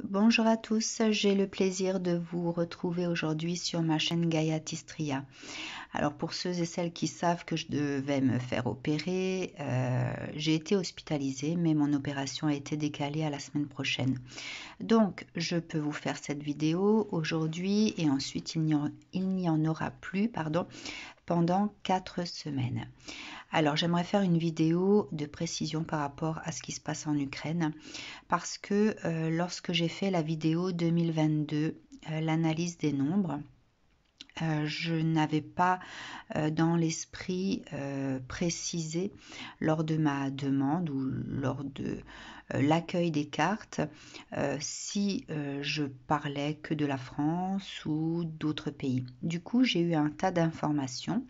Bonjour à tous, j'ai le plaisir de vous retrouver aujourd'hui sur ma chaîne Gaia Tistria. Alors pour ceux et celles qui savent que je devais me faire opérer, j'ai été hospitalisée mais mon opération a été décalée à la semaine prochaine. Donc je peux vous faire cette vidéo aujourd'hui et ensuite il n'y en aura plus pendant 4 semaines. Alors j'aimerais faire une vidéo de précision par rapport à ce qui se passe en Ukraine parce que lorsque j'ai fait la vidéo 2022, l'analyse des nombres, je n'avais pas dans l'esprit précisé lors de ma demande ou lors de l'accueil des cartes si je parlais que de la France ou d'autres pays. Du coup, j'ai eu un tas d'informations,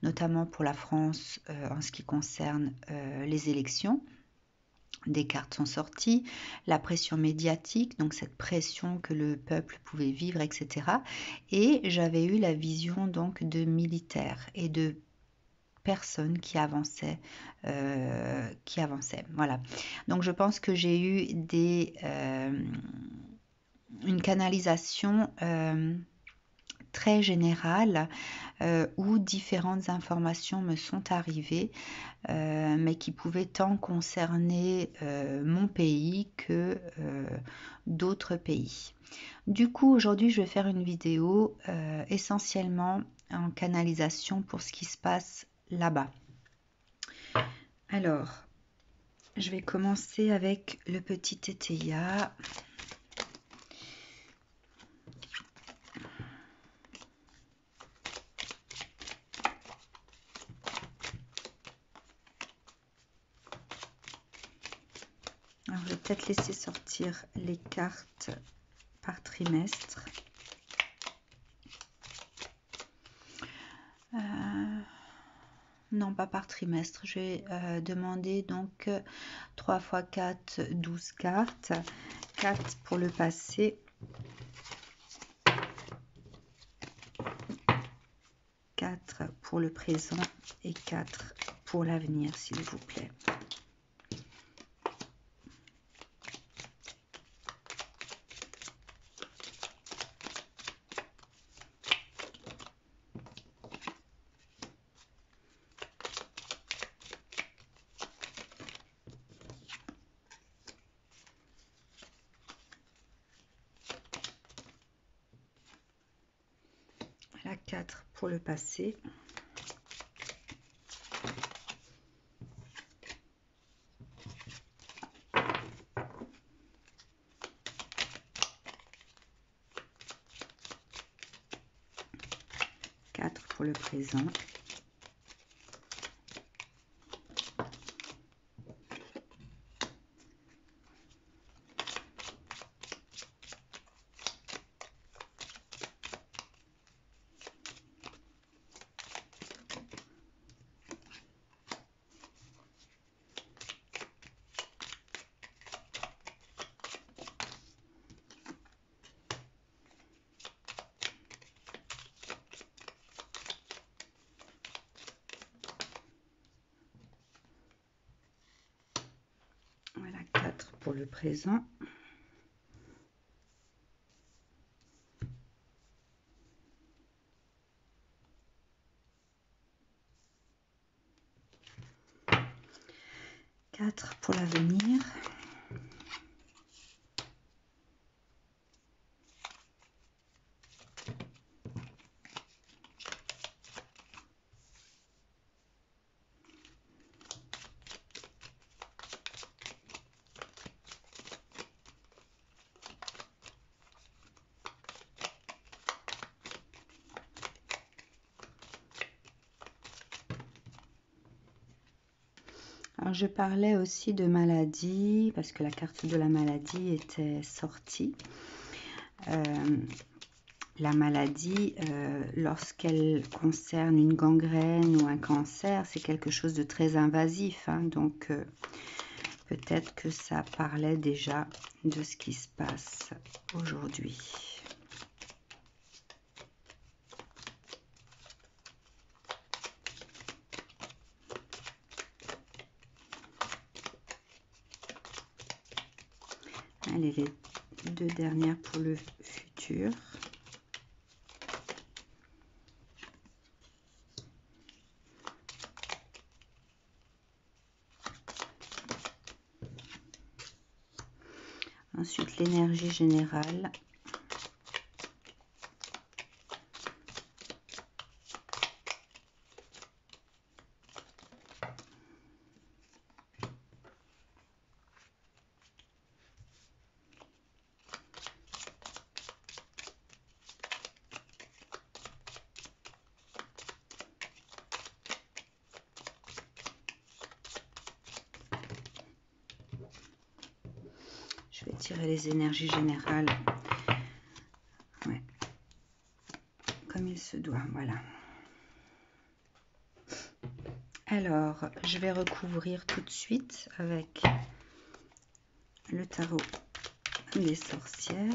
notamment pour la France en ce qui concerne les élections. Des cartes sont sorties, la pression médiatique, donc cette pression que le peuple pouvait vivre, etc. Et j'avais eu la vision donc de militaires et de personnes qui avançaient, Voilà. Donc je pense que j'ai eu une canalisation très générale où différentes informations me sont arrivées mais qui pouvait tant concerner mon pays que d'autres pays. Du coup, aujourd'hui, je vais faire une vidéo essentiellement en canalisation pour ce qui se passe là-bas. Alors, je vais commencer avec le petit Tétéia. Alors, je vais peut-être laisser sortir les cartes par trimestre. Non, pas par trimestre. Je vais demander donc 3 x 4, 12 cartes. 4 pour le passé. 4 pour le présent et 4 pour l'avenir, s'il vous plaît. Voilà, 4 pour le passé. Pour le présent. Voilà, 4 pour le présent. Pour l'avenir. Alors, je parlais aussi de maladie, parce que la carte de la maladie était sortie. La maladie, lorsqu'elle concerne une gangrène ou un cancer, c'est quelque chose de très invasif. Hein, donc, peut-être que ça parlait déjà de ce qui se passe aujourd'hui. Allez, deux dernières pour le futur. Ensuite, l'énergie générale. Je vais tirer les énergies générales. Ouais. Comme il se doit, voilà. Alors, je vais recouvrir tout de suite avec le tarot des sorcières.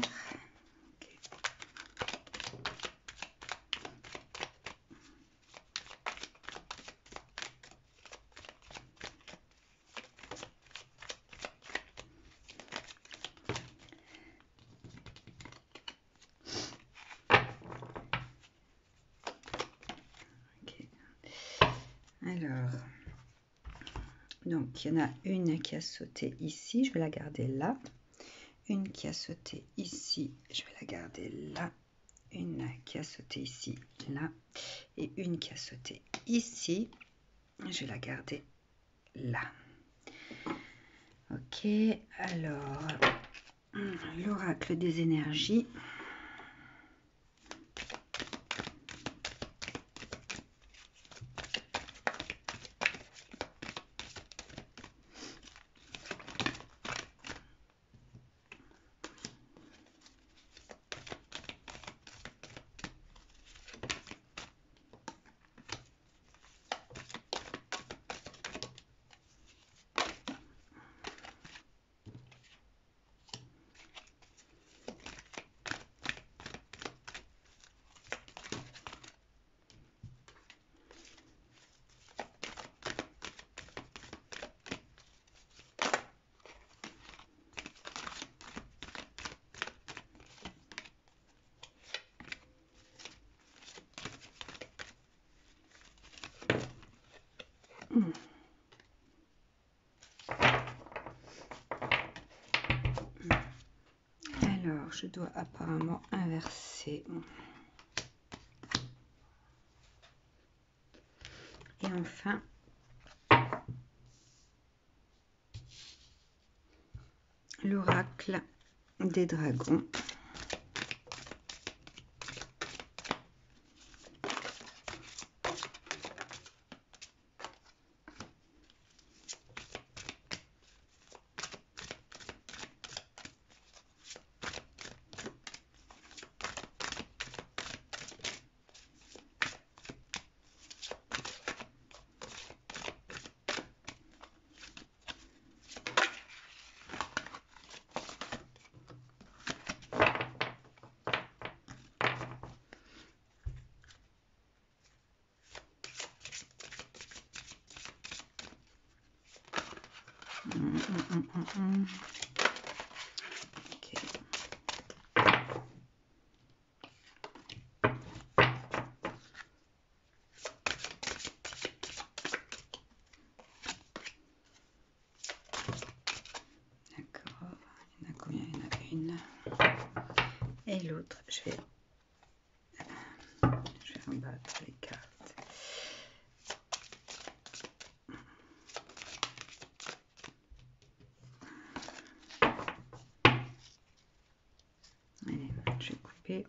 Alors, donc il y en a une qui a sauté ici, je vais la garder là. Une qui a sauté ici, je vais la garder là. Une qui a sauté ici, là. Et une qui a sauté ici, je vais la garder là. Ok, alors, l'oracle des énergies. Alors, je dois apparemment inverser. Et enfin, l'oracle des dragons. Okay. D'accord. Il y en a combien? Il y en a une. Et l'autre, je vais rebattre les cartes. Allez, je vais couper.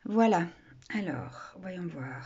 Voilà. Alors, voyons voir.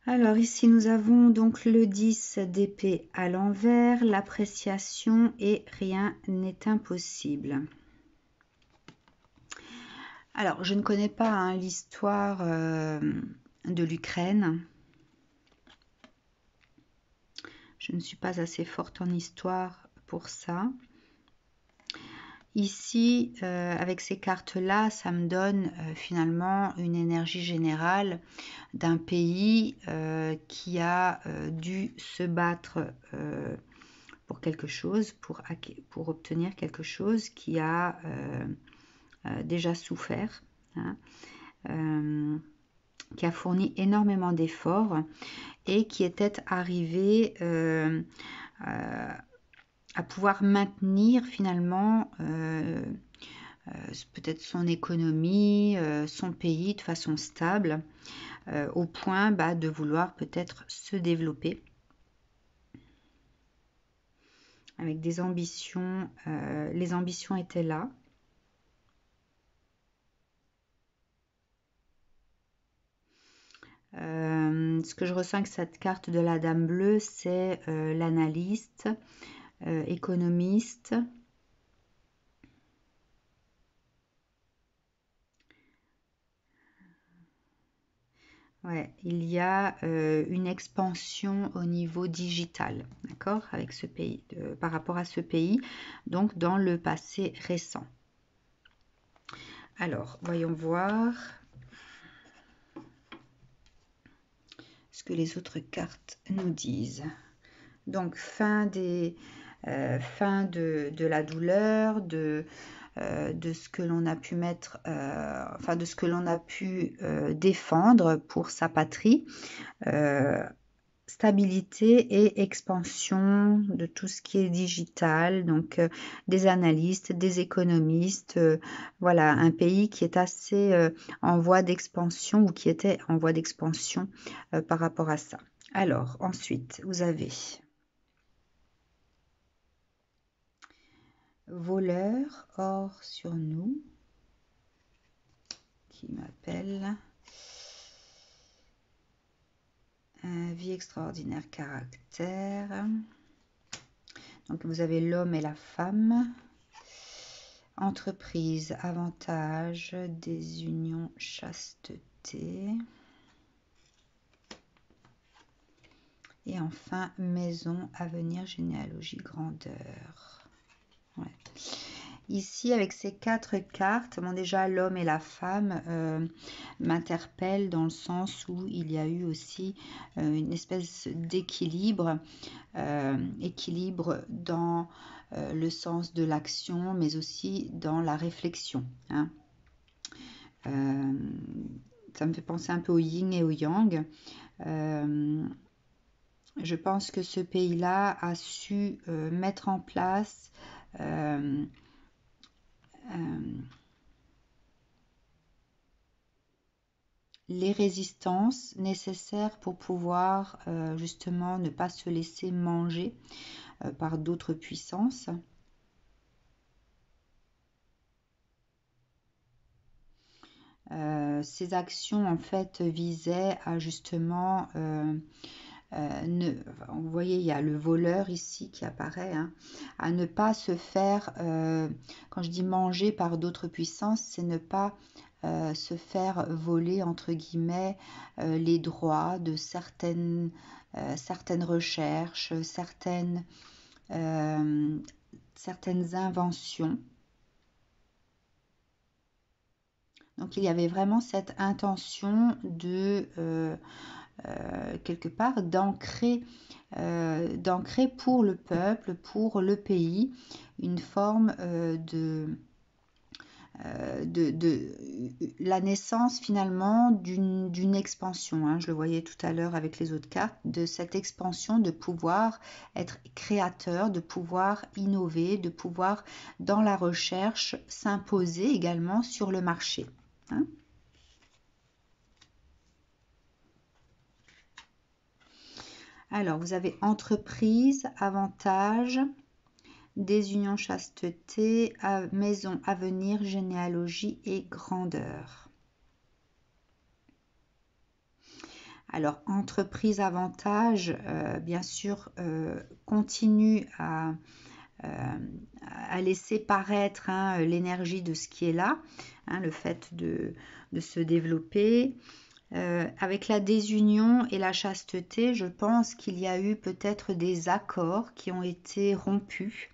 Alors ici nous avons donc le 10 d'épée à l'envers, l'appréciation et rien n'est impossible. Alors, je ne connais pas hein, l'histoire de l'Ukraine. Je ne suis pas assez forte en histoire pour ça. Ici, avec ces cartes-là, ça me donne finalement une énergie générale d'un pays qui a dû se battre pour quelque chose, pour obtenir quelque chose, qui a déjà souffert, hein, qui a fourni énormément d'efforts et qui était arrivé à pouvoir maintenir finalement peut-être son économie, son pays de façon stable, au point de vouloir peut-être se développer avec des ambitions. Les ambitions étaient là. Ce que je ressens avec cette carte de la Dame bleue, c'est l'analyste, économiste. Ouais, il y a une expansion au niveau digital, d'accord, avec ce pays, par rapport à ce pays, donc dans le passé récent. Alors, voyons voir ce que les autres cartes nous disent. Donc, fin de la douleur, de ce que l'on a pu mettre, de ce que l'on a pu défendre pour sa patrie, stabilité et expansion de tout ce qui est digital, donc des analystes, des économistes, voilà, un pays qui est assez en voie d'expansion ou qui était en voie d'expansion par rapport à ça. Alors, ensuite, vous avez voleur, or sur nous, qui m'appelle vie extraordinaire, caractère. Donc vous avez l'homme et la femme, entreprise, avantage, désunion, chasteté. Et enfin, maison, avenir, généalogie, grandeur. Ouais. Ici, avec ces 4 cartes, bon, déjà l'homme et la femme m'interpellent dans le sens où il y a eu aussi une espèce d'équilibre, équilibre dans le sens de l'action, mais aussi dans la réflexion, hein. Ça me fait penser un peu au yin et au yang. Je pense que ce pays-là a su mettre en place les résistances nécessaires pour pouvoir justement ne pas se laisser manger par d'autres puissances. Ces actions en fait visaient à justement vous voyez, il y a le voleur ici qui apparaît, hein, à ne pas se faire, quand je dis manger par d'autres puissances, c'est ne pas se faire voler, entre guillemets, les droits de certaines recherches, certaines inventions. Donc il y avait vraiment cette intention de quelque part d'ancrer pour le peuple, pour le pays, une forme de la naissance finalement d'une expansion, hein. Je le voyais tout à l'heure avec les autres cartes, de cette expansion, de pouvoir être créateur, de pouvoir innover, de pouvoir dans la recherche s'imposer également sur le marché, hein. Alors, vous avez entreprise, avantage, désunion, chasteté, maison, avenir, généalogie et grandeur. Alors, entreprise, avantage, bien sûr, continue à à laisser paraître l'énergie de ce qui est là, le fait de se développer. Avec la désunion et la chasteté, je pense qu'il y a eu peut-être des accords qui ont été rompus.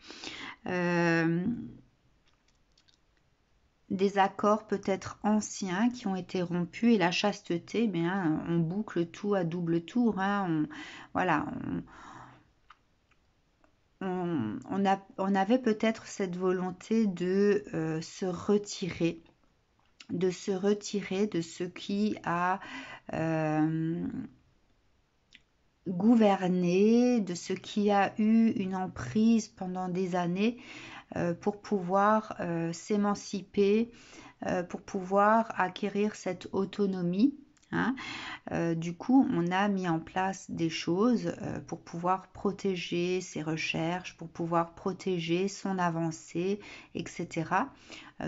Des accords peut-être anciens qui ont été rompus, et la chasteté, on boucle tout à double tour. Voilà, on avait peut-être cette volonté de se retirer de ce qui a gouverné, de ce qui a eu une emprise pendant des années, pour pouvoir s'émanciper, pour pouvoir acquérir cette autonomie. Du coup, on a mis en place des choses pour pouvoir protéger ses recherches, pour pouvoir protéger son avancée, etc.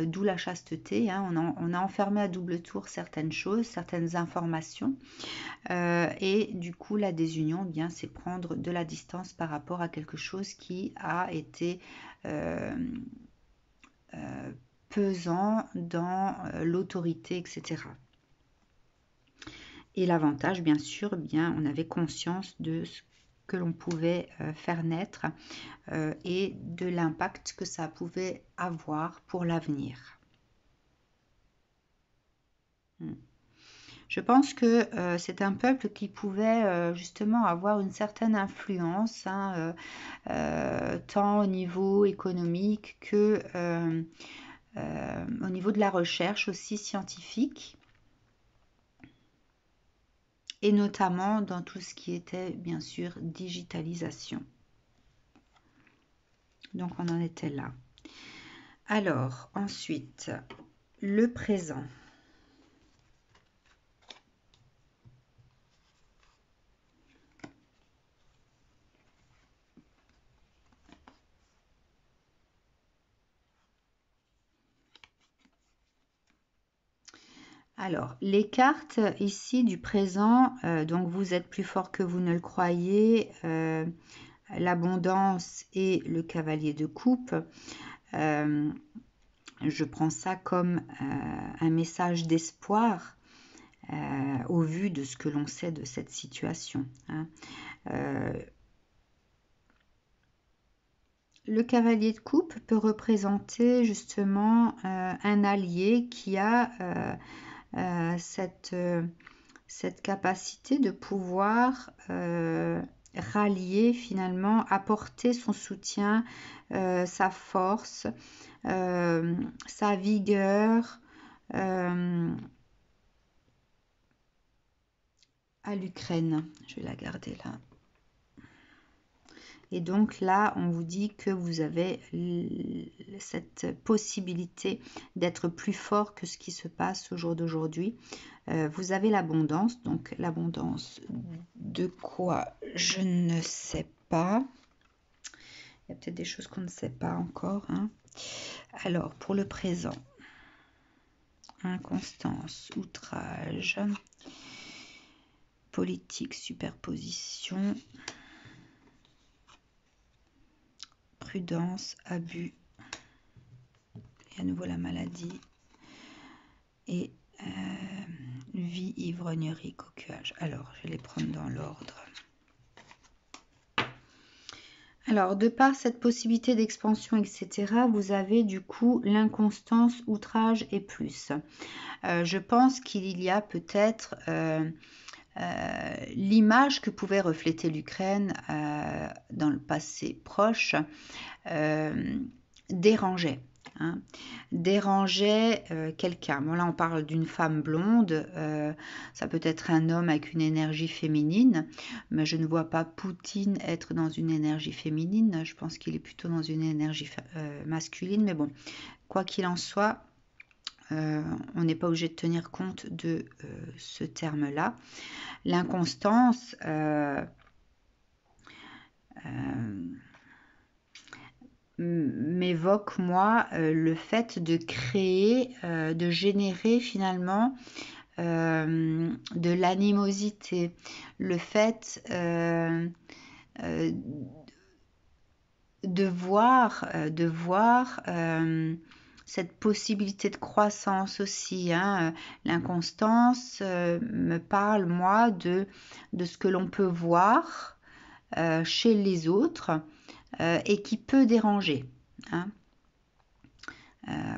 D'où la chasteté. On a enfermé à double tour certaines choses, certaines informations. Et du coup, la désunion, c'est prendre de la distance par rapport à quelque chose qui a été pesant dans l'autorité, etc. Et l'avantage, bien sûr, on avait conscience de ce que l'on pouvait faire naître et de l'impact que ça pouvait avoir pour l'avenir. Je pense que c'est un peuple qui pouvait justement avoir une certaine influence, tant au niveau économique que au niveau de la recherche aussi scientifique. Et notamment dans tout ce qui était, bien sûr, digitalisation. Donc, on en était là. Alors, ensuite, le présent. Alors, les cartes ici du présent, donc vous êtes plus fort que vous ne le croyez, l'abondance et le cavalier de coupe. Je prends ça comme un message d'espoir au vu de ce que l'on sait de cette situation. Le cavalier de coupe peut représenter justement un allié qui a cette capacité de pouvoir rallier finalement, apporter son soutien, sa force, sa vigueur à l'Ukraine. Je vais la garder là. Et donc là, on vous dit que vous avez cette possibilité d'être plus fort que ce qui se passe au jour d'aujourd'hui. Vous avez l'abondance. Donc l'abondance de quoi? Je ne sais pas. Il y a peut-être des choses qu'on ne sait pas encore. Alors, pour le présent. Inconstance, outrage, politique, superposition, prudence, abus, et à nouveau la maladie, et vie, ivrognerie, coquillage. Alors, je vais les prendre dans l'ordre. Alors, de par cette possibilité d'expansion, etc., vous avez du coup l'inconstance, outrage et plus. Je pense qu'il y a peut-être l'image que pouvait refléter l'Ukraine dans le passé proche dérangeait. Dérangeait quelqu'un. Bon, là, on parle d'une femme blonde. Ça peut être un homme avec une énergie féminine, mais je ne vois pas Poutine être dans une énergie féminine. Je pense qu'il est plutôt dans une énergie masculine. Mais bon, quoi qu'il en soit, on n'est pas obligé de tenir compte de ce terme-là. L'inconstance m'évoque, moi, le fait de créer, de générer finalement de l'animosité, le fait de voir cette possibilité de croissance aussi, hein. L'inconstance me parle, moi, de ce que l'on peut voir chez les autres et qui peut déranger, hein.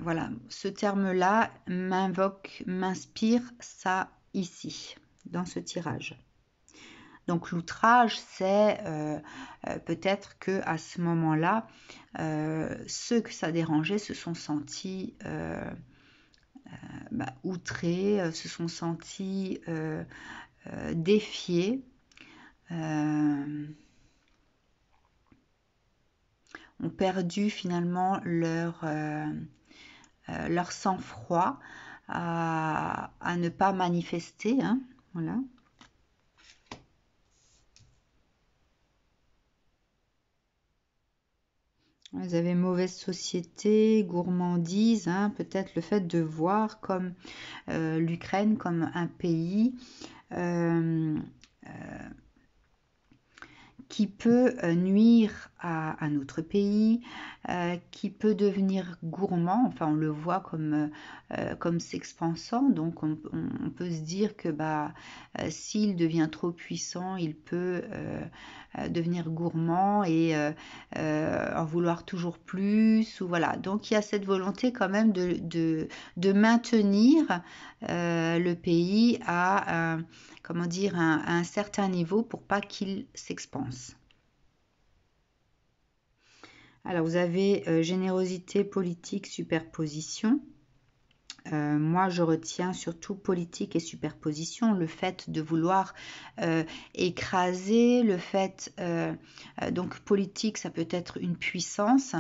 Voilà, ce terme-là m'inspire ça ici, dans ce tirage. Donc l'outrage, c'est peut-être que à ce moment-là, ceux que ça dérangeait se sont sentis outrés, se sont sentis défiés, ont perdu finalement leur sang-froid à ne pas manifester, hein, voilà. Vous avez mauvaise société, gourmandise, hein, peut-être le fait de voir comme l'Ukraine comme un pays qui peut nuire à notre pays, qui peut devenir gourmand, enfin on le voit comme s'expansant, donc on peut se dire que s'il devient trop puissant, il peut devenir gourmand et en vouloir toujours plus, ou voilà. Donc il y a cette volonté quand même de maintenir le pays à comment dire, à un certain niveau pour pas qu'il s'expanse. Alors, vous avez générosité, politique, superposition. Moi, je retiens surtout politique et superposition, le fait de vouloir écraser, le fait, donc politique, ça peut être une puissance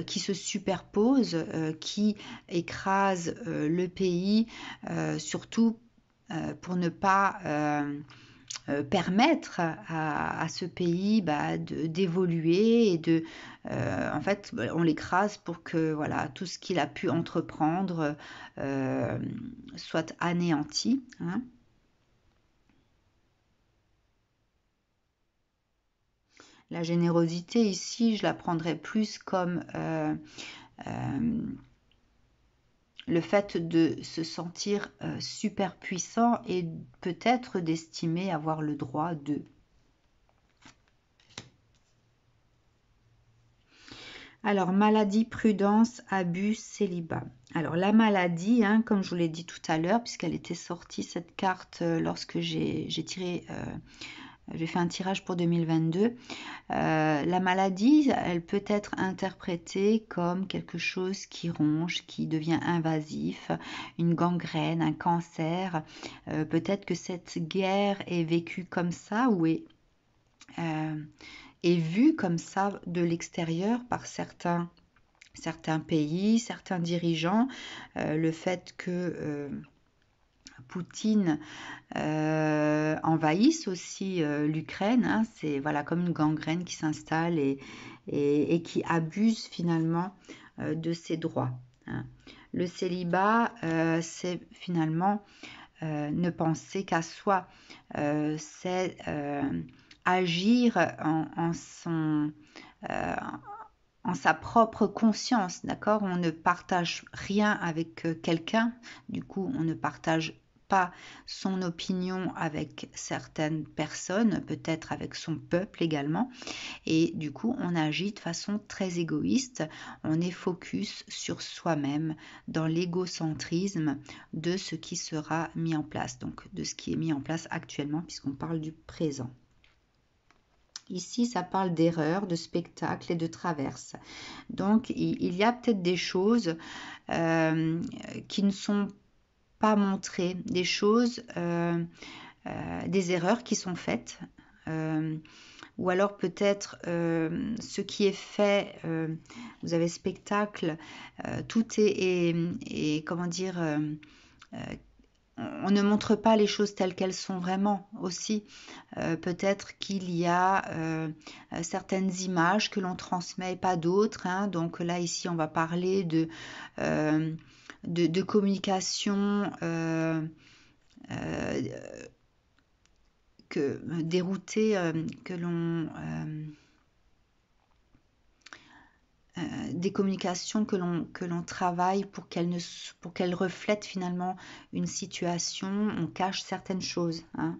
qui se superpose, qui écrase le pays, surtout pour ne pas permettre à ce pays d'évoluer et en fait, on l'écrase pour que voilà, tout ce qu'il a pu entreprendre soit anéanti, hein. La générosité ici, je la prendrais plus comme le fait de se sentir super puissant et peut-être d'estimer avoir le droit de. Alors, maladie, prudence, abus, célibat. Alors, la maladie, hein, comme je vous l'ai dit tout à l'heure, puisqu'elle était sortie, cette carte, lorsque j'ai fait un tirage pour 2022. La maladie, elle peut être interprétée comme quelque chose qui ronge, qui devient invasif, une gangrène, un cancer. Peut-être que cette guerre est vécue comme ça ou est vue comme ça de l'extérieur par certains pays, certains dirigeants. Le fait que Poutine envahissent aussi l'Ukraine, hein, c'est voilà, comme une gangrène qui s'installe et qui abuse finalement de ses droits, hein. Le célibat, c'est finalement ne penser qu'à soi, c'est agir en sa propre conscience, d'accord? On ne partage rien avec quelqu'un, du coup on ne partage pas son opinion avec certaines personnes, peut-être avec son peuple également, et du coup on agit de façon très égoïste, on est focus sur soi-même dans l'égocentrisme de ce qui sera mis en place, donc de ce qui est mis en place actuellement puisqu'on parle du présent. Ici, ça parle d'erreurs, de spectacles et de traverses. Donc, il y a peut-être des choses qui ne sont pas montrées, des choses, des erreurs qui sont faites. Ou alors peut-être ce qui est fait, vous avez spectacle, tout est comment dire, on ne montre pas les choses telles qu'elles sont vraiment aussi. Peut-être qu'il y a certaines images que l'on transmet et pas d'autres, hein. Donc là, ici, on va parler de communication déroutée, que l'on des communications que l'on travaille pour qu'elles reflètent finalement une situation. On cache certaines choses, hein.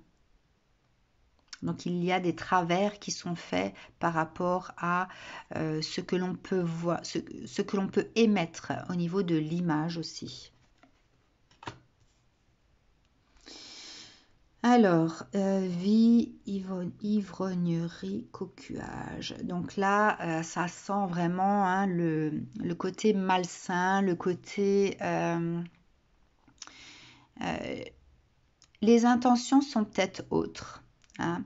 Donc il y a des travers qui sont faits par rapport à ce que l'on peut voir, ce que l'on peut émettre au niveau de l'image aussi. Alors, vie, ivrognerie, cocuage. Donc là, ça sent vraiment, hein, le côté malsain, le côté... les intentions sont peut-être autres, hein.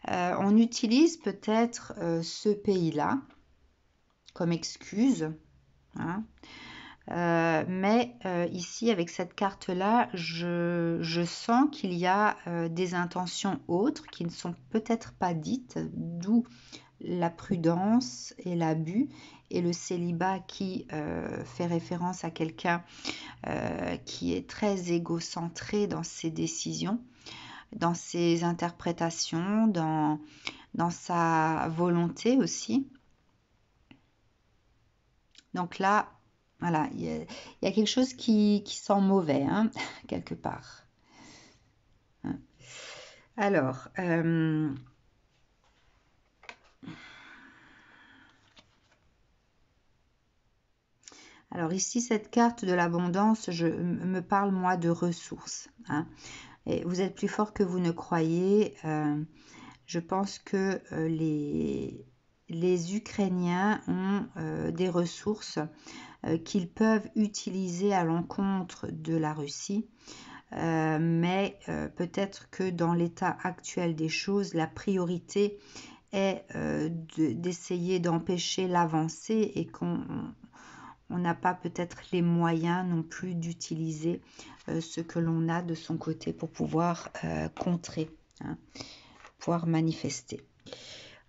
On utilise peut-être ce pays-là comme excuse, hein. Mais ici, avec cette carte-là, je sens qu'il y a des intentions autres qui ne sont peut-être pas dites, d'où la prudence et l'abus et le célibat qui fait référence à quelqu'un qui est très égocentré dans ses décisions, dans ses interprétations, dans sa volonté aussi. Donc là, voilà, il y a quelque chose qui sent mauvais, hein, quelque part. Alors, ici, cette carte de l'abondance, me parle, moi, de ressources, hein. Et vous êtes plus fort que vous ne croyez. Je pense que les Ukrainiens ont des ressources qu'ils peuvent utiliser à l'encontre de la Russie. Mais peut-être que dans l'état actuel des choses, la priorité est d'essayer d'empêcher l'avancée et qu'on n'a pas peut-être les moyens non plus d'utiliser ce que l'on a de son côté pour pouvoir contrer, hein, pouvoir manifester.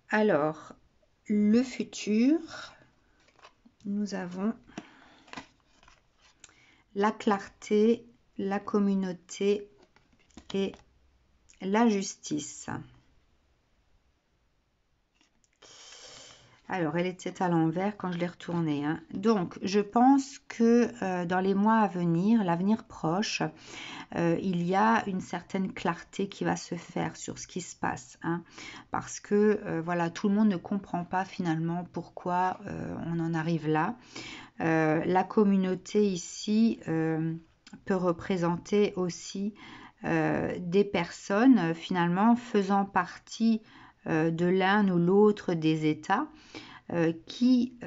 Alors, le futur, nous avons la clarté, la communauté et la justice. Alors, elle était à l'envers quand je l'ai retournée, hein. Donc, je pense que dans les mois à venir, l'avenir proche, il y a une certaine clarté qui va se faire sur ce qui se passe, hein, parce que voilà, tout le monde ne comprend pas finalement pourquoi on en arrive là. La communauté ici peut représenter aussi des personnes finalement faisant partie de l'un ou l'autre des États qui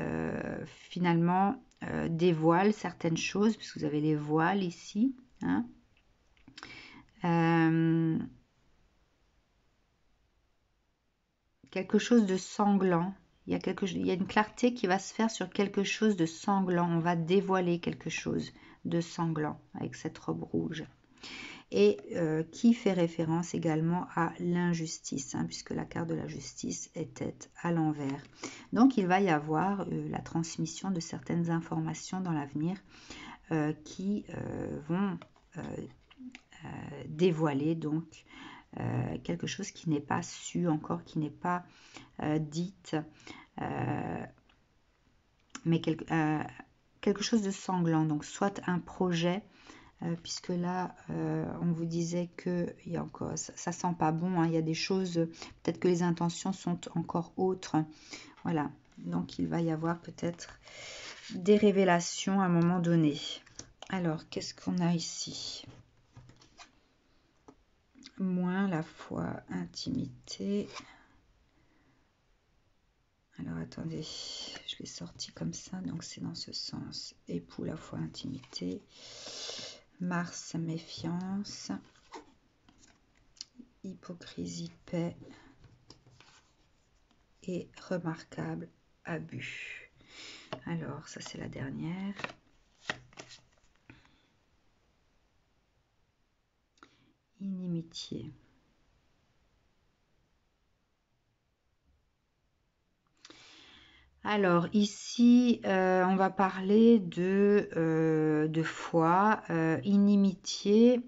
finalement dévoilent certaines choses, puisque vous avez les voiles ici, hein. Quelque chose de sanglant. Il y a une clarté qui va se faire sur quelque chose de sanglant. On va dévoiler quelque chose de sanglant avec cette robe rouge. Et qui fait référence également à l'injustice, hein, puisque la carte de la justice était à l'envers. Donc il va y avoir la transmission de certaines informations dans l'avenir qui vont dévoiler donc quelque chose qui n'est pas su encore, qui n'est pas dite, mais quelque chose de sanglant, donc soit un projet, puisque là on vous disait que il y a encore, ça sent pas bon, hein, il y a des choses, peut-être que les intentions sont encore autres, voilà, donc il va y avoir peut-être des révélations à un moment donné. Alors qu'est-ce qu'on a ici? Moins la foi, intimité. Alors attendez, je l'ai sorti comme ça, donc c'est dans ce sens. Époux, la foi, intimité. Mars, méfiance. Hypocrisie, paix. Et remarquable, abus. Alors, ça c'est la dernière. Inimitié. Alors ici, on va parler de foi, inimitié.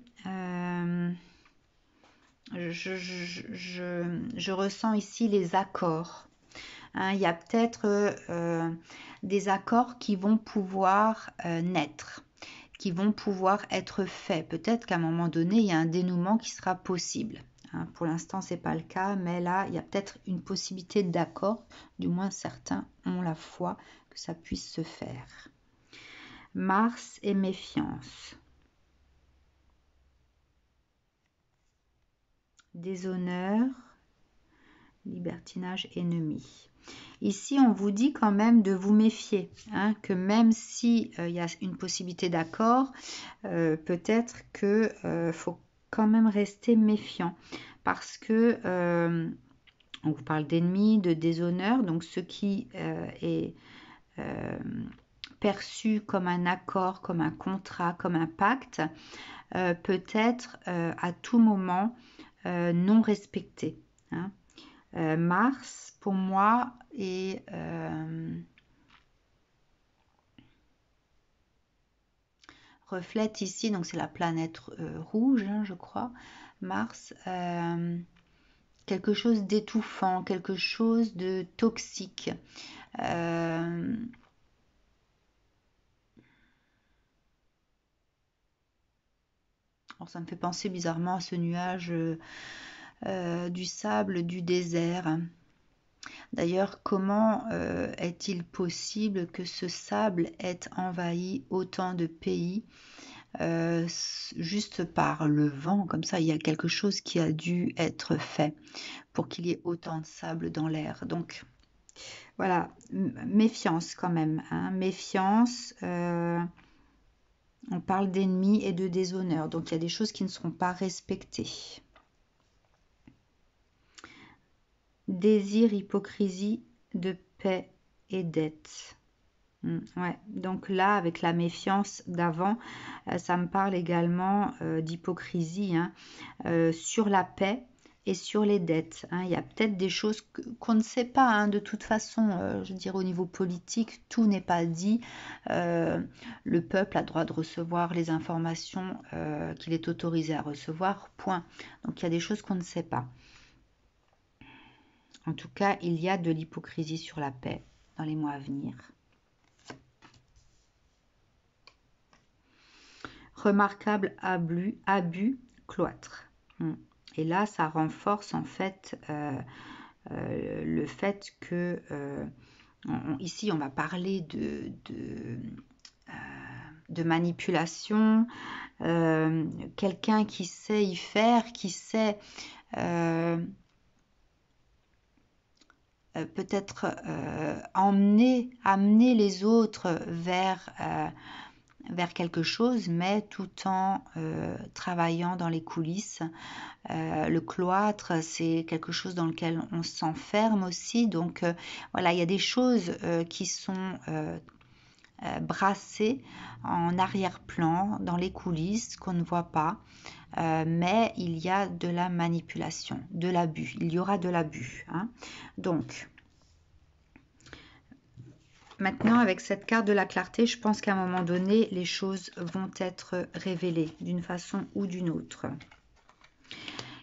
Je ressens ici les accords, hein. Il y a peut-être des accords qui vont pouvoir naître, qui vont pouvoir être faits. Peut-être qu'à un moment donné, il y a un dénouement qui sera possible. Hein. Pour l'instant, ce n'est pas le cas, mais là, il y a peut-être une possibilité d'accord. Du moins, certains ont la foi que ça puisse se faire. Mars et méfiance. Déshonneur, libertinage, ennemi. Ici, on vous dit quand même de vous méfier, hein, que même si il y a une possibilité d'accord, peut-être que faut quand même rester méfiant, parce que on vous parle d'ennemis, de déshonneur, donc ce qui est perçu comme un accord, comme un contrat, comme un pacte, peut être à tout moment non respecté. Hein. Mars, pour moi, reflète ici, donc c'est la planète rouge, hein, je crois, Mars, quelque chose d'étouffant, quelque chose de toxique. Alors ça me fait penser bizarrement à ce nuage du sable du désert. D'ailleurs, comment est-il possible que ce sable ait envahi autant de pays juste par le vent? Comme ça, il y a quelque chose qui a dû être fait pour qu'il y ait autant de sable dans l'air. Donc, voilà, méfiance quand même. Hein, méfiance, on parle d'ennemis et de déshonneur. Donc, il y a des choses qui ne seront pas respectées. Désir, hypocrisie, de paix et dette. Ouais, donc là, avec la méfiance d'avant, ça me parle également d'hypocrisie, hein, sur la paix et sur les dettes. Hein. Il y a peut-être des choses qu'on ne sait pas, hein, de toute façon, je dirais au niveau politique, tout n'est pas dit. Le peuple a droit de recevoir les informations qu'il est autorisé à recevoir, point. Donc il y a des choses qu'on ne sait pas. En tout cas, il y a de l'hypocrisie sur la paix dans les mois à venir. Remarquable abus, cloître. Et là, ça renforce en fait le fait que ici, on va parler de manipulation, quelqu'un qui sait y faire, qui sait peut-être amener les autres vers quelque chose, mais tout en travaillant dans les coulisses. Le cloître, c'est quelque chose dans lequel on s'enferme aussi. Donc voilà, il y a des choses qui sont brassées en arrière-plan, dans les coulisses, qu'on ne voit pas. Mais il y a de la manipulation, de l'abus. Il y aura de l'abus. Hein. Donc, maintenant, avec cette carte de la clarté, je pense qu'à un moment donné, les choses vont être révélées d'une façon ou d'une autre.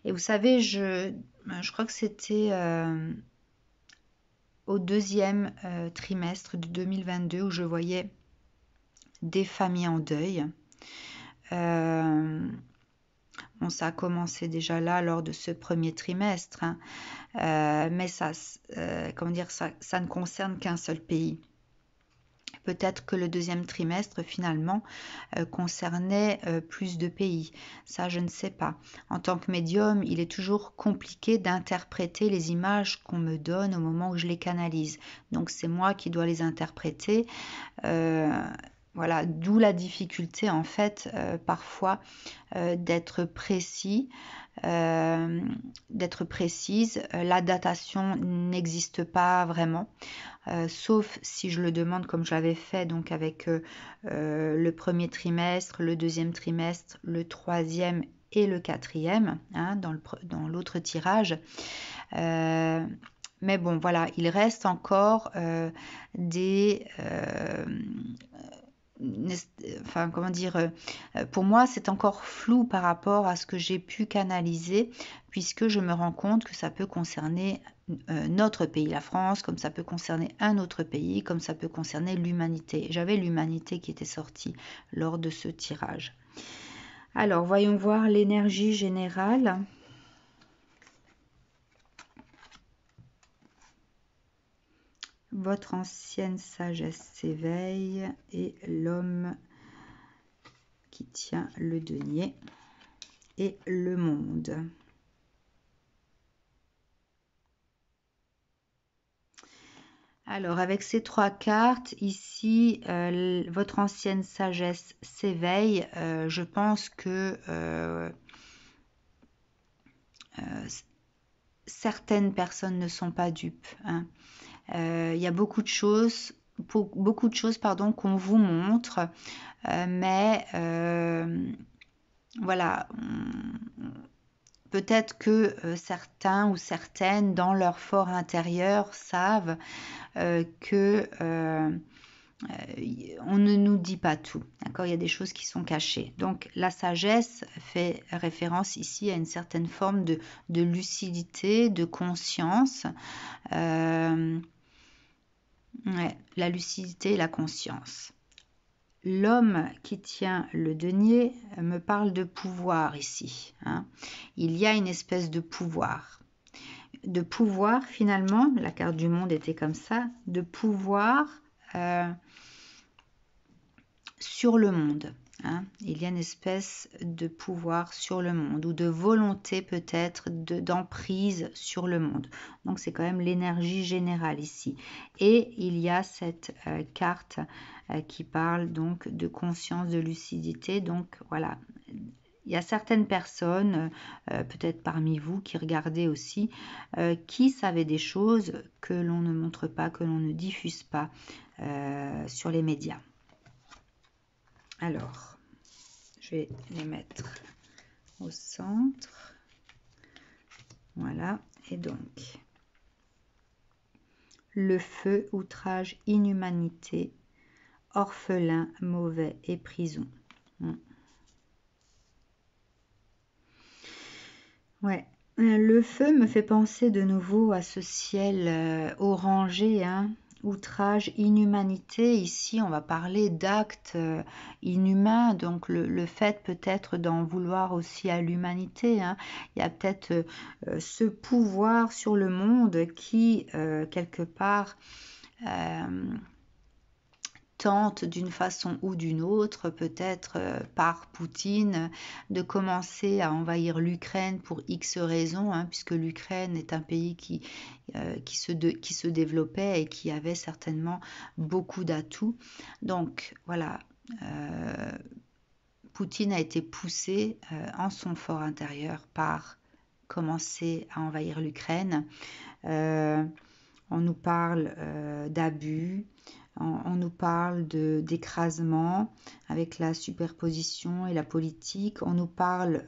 Et vous savez, je crois que c'était au deuxième trimestre de 2022 où je voyais des familles en deuil. Bon, ça a commencé déjà là lors de ce premier trimestre, hein. Mais ça, comment dire, ça ne concerne qu'un seul pays. Peut-être que le deuxième trimestre, finalement, concernait plus de pays. Ça, je ne sais pas. En tant que médium, il est toujours compliqué d'interpréter les images qu'on me donne au moment où je les canalise. Donc, c'est moi qui dois les interpréter. Voilà, d'où la difficulté, en fait, parfois, d'être précis. D'être précise, la datation n'existe pas vraiment, sauf si je le demande comme je l'avais fait donc avec le premier trimestre, le deuxième trimestre, le troisième et le quatrième, hein, dans l'autre tirage. Mais bon, voilà, il reste encore des... enfin, comment dire, pour moi, c'est encore flou par rapport à ce que j'ai pu canaliser, puisque je me rends compte que ça peut concerner notre pays, la France, comme ça peut concerner un autre pays, comme ça peut concerner l'humanité. J'avais l'humanité qui était sortie lors de ce tirage. Alors, voyons voir l'énergie générale. Votre ancienne sagesse s'éveille et l'homme qui tient le denier et le monde. Alors, avec ces trois cartes, ici, votre ancienne sagesse s'éveille. Je pense que certaines personnes ne sont pas dupes. Hein. Il y a beaucoup de choses, pardon, qu'on vous montre, mais voilà. Peut-être que certains ou certaines, dans leur fort intérieur, savent que on ne nous dit pas tout. D'accord, il y a des choses qui sont cachées. Donc la sagesse fait référence ici à une certaine forme de lucidité, de conscience. Ouais, la lucidité et la conscience. L'homme qui tient le denier me parle de pouvoir ici. Hein. Il y a une espèce de pouvoir. De pouvoir, finalement, la carte du monde était comme ça, de pouvoir sur le monde. Hein. Il y a une espèce de pouvoir sur le monde ou de volonté peut-être d'emprise sur le monde. Donc c'est quand même l'énergie générale ici. Et il y a cette carte qui parle donc de conscience, de lucidité. Donc voilà, il y a certaines personnes, peut-être parmi vous qui regardez aussi, qui savaient des choses que l'on ne montre pas, que l'on ne diffuse pas sur les médias. Alors, je vais les mettre au centre. Voilà, et donc, le feu, outrage, inhumanité, orphelin, mauvais et prison. Ouais, le feu me fait penser de nouveau à ce ciel orangé, hein. Outrage, inhumanité. Ici, on va parler d'actes inhumains, donc le fait peut-être d'en vouloir aussi à l'humanité. Hein. Il y a peut-être ce pouvoir sur le monde qui, quelque part, tente d'une façon ou d'une autre, peut-être par Poutine, de commencer à envahir l'Ukraine pour X raisons, hein, puisque l'Ukraine est un pays qui se développait et qui avait certainement beaucoup d'atouts. Donc voilà, Poutine a été poussé en son fort intérieur par commencer à envahir l'Ukraine. On nous parle d'abus, on nous parle d'écrasement avec la superposition et la politique. On nous parle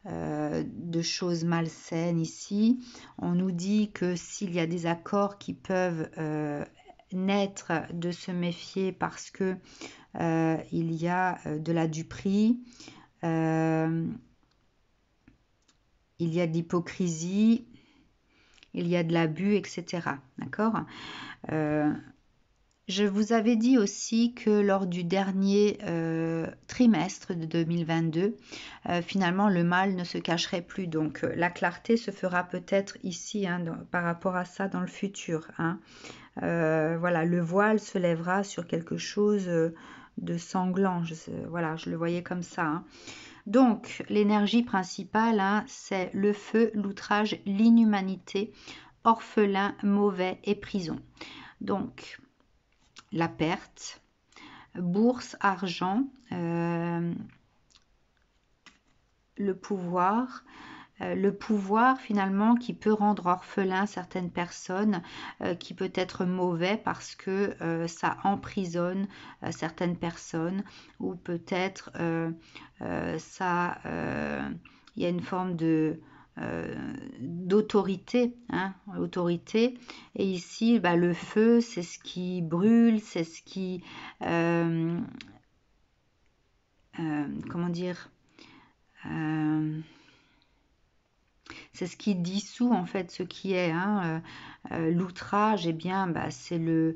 de choses malsaines ici. On nous dit que s'il y a des accords qui peuvent naître, de se méfier parce que il y a de la duperie, il y a de l'hypocrisie, il y a de l'abus, etc. D'accord ? Je vous avais dit aussi que lors du dernier trimestre de 2022, finalement, le mal ne se cacherait plus. Donc, la clarté se fera peut-être ici, hein, par rapport à ça, dans le futur. Hein. Voilà, le voile se lèvera sur quelque chose de sanglant. Voilà, je le voyais comme ça. Hein. Donc, l'énergie principale, hein, c'est le feu, l'outrage, l'inhumanité, orphelin, mauvais et prison. Donc, la perte, bourse, argent, le pouvoir finalement qui peut rendre orphelin certaines personnes, qui peut être mauvais parce que ça emprisonne certaines personnes, ou peut-être ça, il y a une forme d'autorité, hein, autorité. Et ici, le feu, c'est ce qui brûle, c'est ce qui, comment dire, c'est ce qui dissout en fait ce qui est. Hein. L'outrage, eh bien, bah, c'est le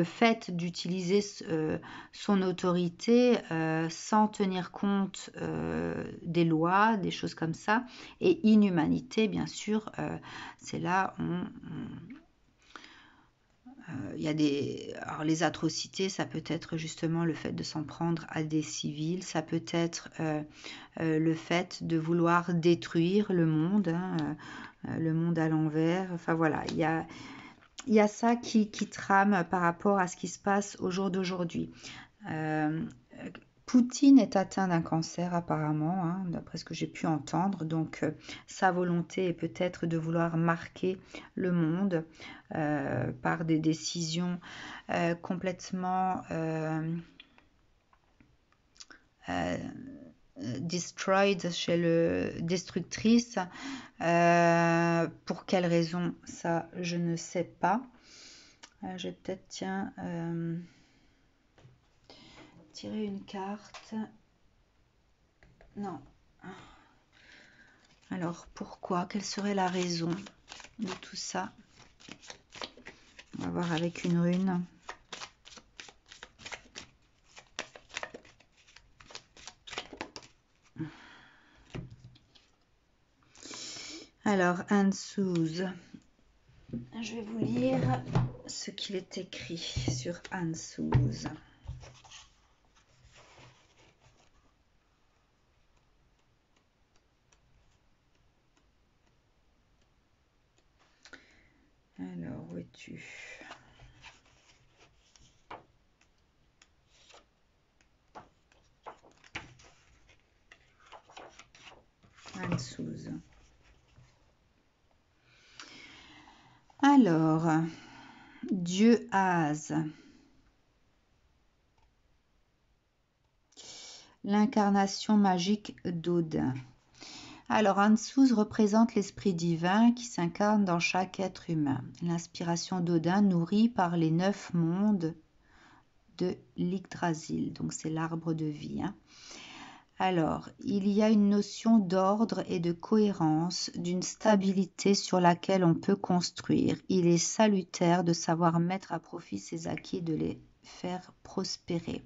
fait d'utiliser son autorité sans tenir compte des lois, des choses comme ça. Et inhumanité, bien sûr, c'est là il y a alors les atrocités, ça peut être justement le fait de s'en prendre à des civils, ça peut être le fait de vouloir détruire le monde, hein, le monde à l'envers. Enfin voilà, il y a ça qui trame par rapport à ce qui se passe au jour d'aujourd'hui. Poutine est atteint d'un cancer apparemment, hein, d'après ce que j'ai pu entendre. Donc sa volonté est peut-être de vouloir marquer le monde par des décisions complètement destroyed chez le destructrice. Pour quelle raison, ça je ne sais pas. Je vais peut-être tirer une carte. Non. Alors pourquoi? Quelle serait la raison de tout ça? On va voir avec une rune. Alors, Ansuz. Je vais vous lire ce qu'il est écrit sur Ansuz. Alors, où es-tu? Ansuz. Alors, Dieu Az. L'incarnation magique d'Odin. Alors, Ansuz représente l'esprit divin qui s'incarne dans chaque être humain. L'inspiration d'Odin nourrie par les 9 mondes de l'Yggdrasil. Donc, c'est l'arbre de vie. Hein. Alors, il y a une notion d'ordre et de cohérence, d'une stabilité sur laquelle on peut construire. Il est salutaire de savoir mettre à profit ses acquis et de les faire prospérer.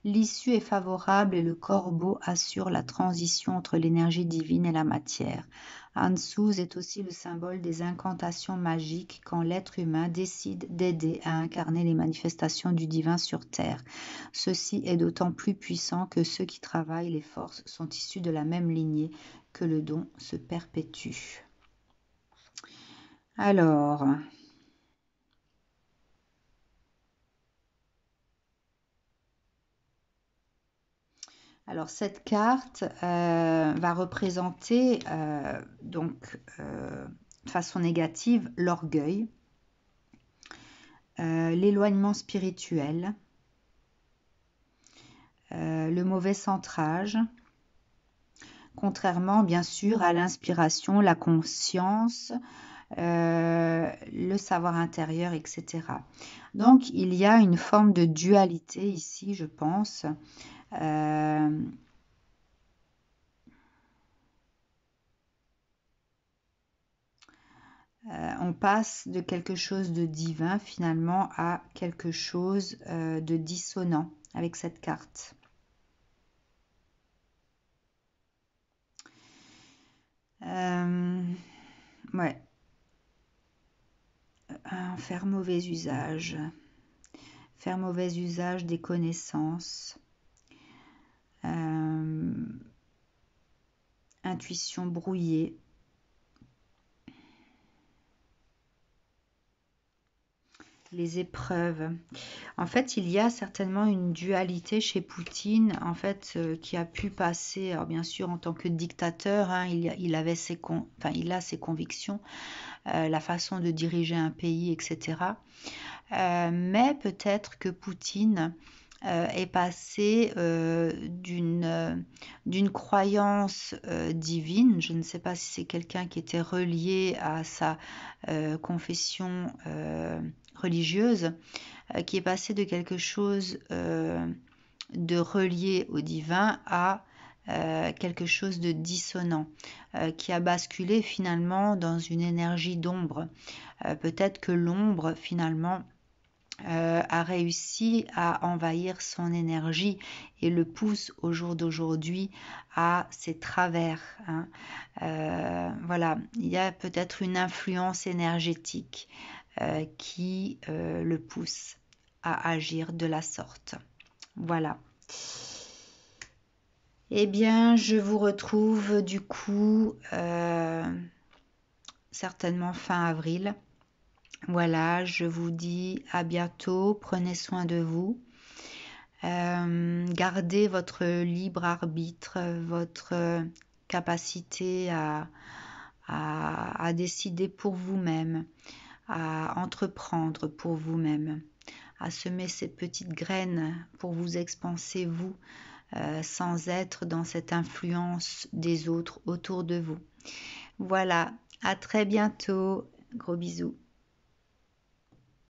L'issue est favorable et le corbeau assure la transition entre l'énergie divine et la matière. Ansuz est aussi le symbole des incantations magiques quand l'être humain décide d'aider à incarner les manifestations du divin sur Terre. Ceci est d'autant plus puissant que ceux qui travaillent les forces sont issus de la même lignée, que le don se perpétue. Alors cette carte va représenter donc de façon négative l'orgueil, l'éloignement spirituel, le mauvais centrage, contrairement bien sûr à l'inspiration, la conscience, le savoir intérieur, etc. Donc il y a une forme de dualité ici, je pense. On passe de quelque chose de divin finalement à quelque chose de dissonant avec cette carte. Ouais. Faire mauvais usage. Faire mauvais usage des connaissances. Intuition brouillée. Les épreuves. En fait, il y a certainement une dualité chez Poutine, en fait, qui a pu passer, alors bien sûr, en tant que dictateur, hein, il avait il a ses convictions, la façon de diriger un pays, etc. Mais peut-être que Poutine est passé d'une croyance divine, je ne sais pas si c'est quelqu'un qui était relié à sa confession religieuse, qui est passé de quelque chose de relié au divin à quelque chose de dissonant, qui a basculé finalement dans une énergie d'ombre. Peut-être que l'ombre finalement a réussi à envahir son énergie et le pousse au jour d'aujourd'hui à ses travers. Hein. Voilà, il y a peut-être une influence énergétique qui le pousse à agir de la sorte. Voilà. Eh bien, je vous retrouve du coup certainement fin avril. Voilà, je vous dis à bientôt, prenez soin de vous, gardez votre libre arbitre, votre capacité à décider pour vous-même, à entreprendre pour vous-même, à semer ces petites graines pour vous expanser vous, sans être dans cette influence des autres autour de vous. Voilà, à très bientôt, gros bisous.